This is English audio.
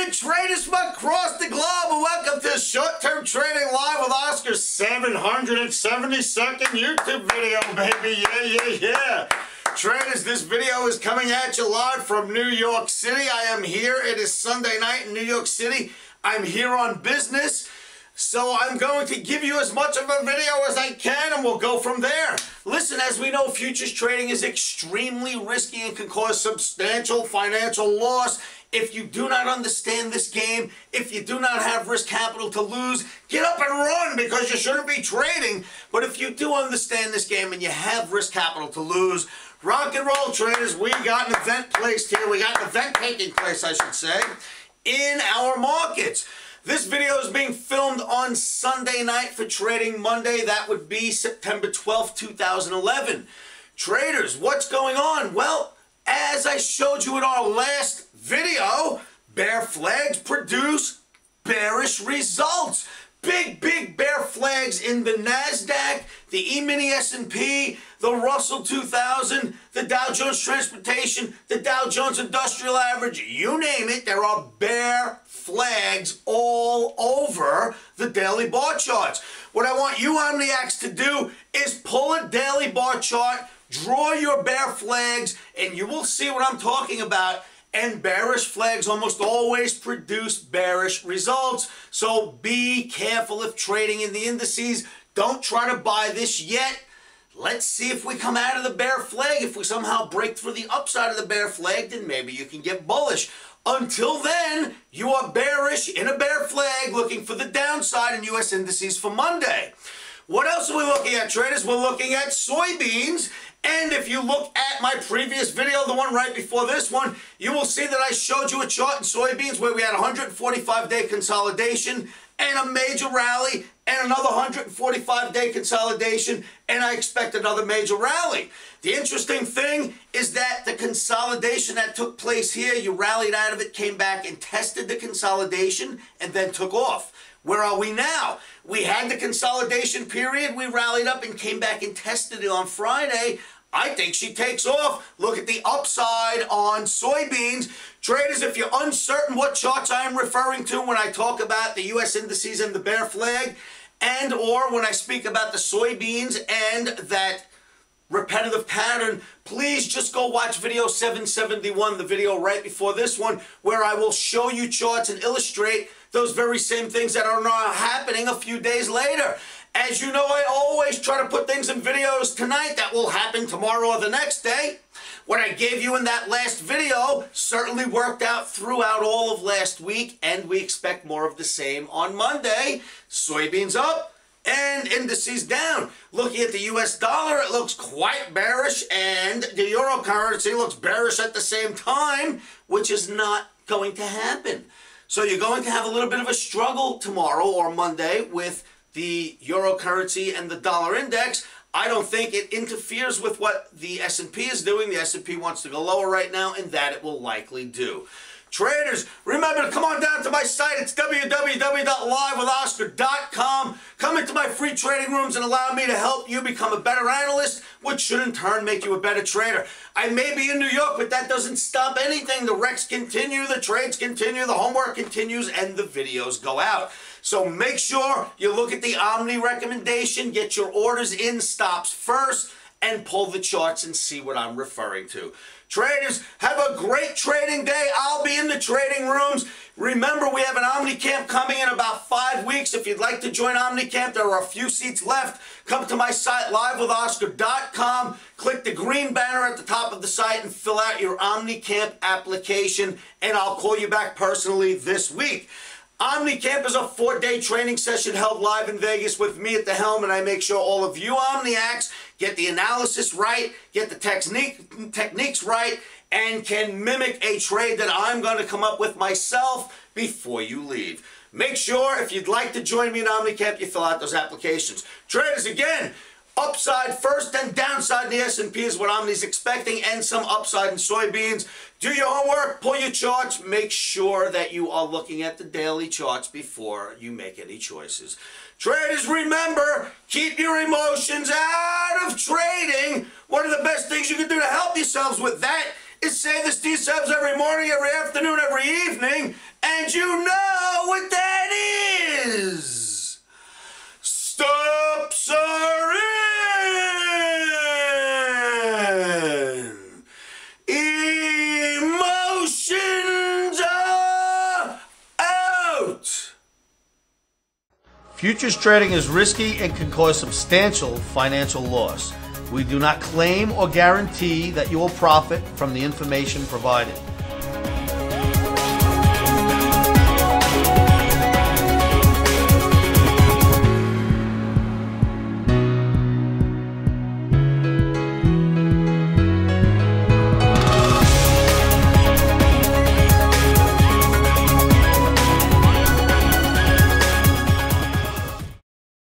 good traders from across the globe, and welcome to Short-Term Trading Live with Oscar's 772nd YouTube video, baby. Yeah. Traders, this video is coming at you live from New York City. I am here. It is Sunday night in New York City. I'm here on business, so I'm going to give you as much of a video as I can, and we'll go from there. Listen, as we know, futures trading is extremely risky and can cause substantial financial loss. If you do not understand this game, if you do not have risk capital to lose, get up and run, because you shouldn't be trading. But if you do understand this game and you have risk capital to lose, rock and roll, traders. We got an event placed here. We got an event taking place, I should say, in our markets. This video is being filmed on Sunday night for Trading Monday. That would be September 12th, 2011. Traders, what's going on? Well, as I showed you in our last video, bear flags produce bearish results. Big bear flags in the NASDAQ, the emini S&P, the Russell 2000, the Dow Jones Transportation, the Dow Jones Industrial Average, you name it, there are bear flags all over the daily bar charts. What I want you omniacs to do is pull a daily bar chart, draw your bear flags, and you will see what I'm talking about. And bearish flags almost always produce bearish results. So be careful if trading in the indices. Don't try to buy this yet. Let's see if we come out of the bear flag. If we somehow break through the upside of the bear flag, then maybe you can get bullish. Until then, you are bearish in a bear flag, looking for the downside in U.S. indices for Monday. What else are we looking at, traders? We're looking at soybeans. And if you look at my previous video, the one right before this one, you will see that I showed you a chart in soybeans where we had 145-day consolidation and a major rally and another 145-day consolidation, and I expect another major rally. The interesting thing is that the consolidation that took place here, you rallied out of it, came back and tested the consolidation, and then took off. Where are we now? We had the consolidation period, we rallied up and came back and tested it on Friday. I think she takes off. Look at the upside on soybeans. Traders, if you're uncertain what charts I am referring to when I talk about the U.S. indices and the bear flag, and or when I speak about the soybeans and that repetitive pattern, please just go watch video 771, the video right before this one, where I will show you charts and illustrate those very same things that are now happening a few days later. As you know, I always try to put things in videos tonight that will happen tomorrow or the next day. What I gave you in that last video certainly worked out throughout all of last week, and we expect more of the same on Monday. Soybeans up and indices down. Looking at the US dollar, it looks quite bearish, and the euro currency looks bearish at the same time, which is not going to happen. So you're going to have a little bit of a struggle tomorrow or Monday with the euro currency and the dollar index. I don't think it interferes with what the S&P is doing. The S&P wants to go lower right now, and that it will likely do. Traders, remember to come on down to my site. It's www.livewithoscar.com. Come into my free trading rooms and allow me to help you become a better analyst, which should in turn make you a better trader. I may be in New York, but that doesn't stop anything. The recs continue, the trades continue, the homework continues, and the videos go out. So make sure you look at the OMNI recommendation, get your orders in stops first, and pull the charts and see what I'm referring to. Traders, have a great trading day. I'll be in the trading rooms. Remember, we have an Omni Camp coming in about 5 weeks. If you'd like to join Omni Camp, there are a few seats left. Come to my site, livewithoscar.com. Click the green banner at the top of the site and fill out your Omni Camp application, and I'll call you back personally this week. Omni Camp is a 4-day training session held live in Vegas with me at the helm, and I make sure all of you Omniacs get the analysis right, get the techniques right, and can mimic a trade that I'm going to come up with myself before you leave. Make sure, if you'd like to join me in Omni Camp, you fill out those applications. Traders, again, upside first and downside in the S&P is what Omni's expecting, and some upside in soybeans. Do your homework, pull your charts, make sure that you are looking at the daily charts before you make any choices. Traders, remember, keep your emotions out of trading. One of the best things you can do to help yourselves with that is say this to yourselves every morning, every afternoon, every evening, and you know what that is. Stops are in. Emotions are out. Futures trading is risky and can cause substantial financial loss. We do not claim or guarantee that you will profit from the information provided.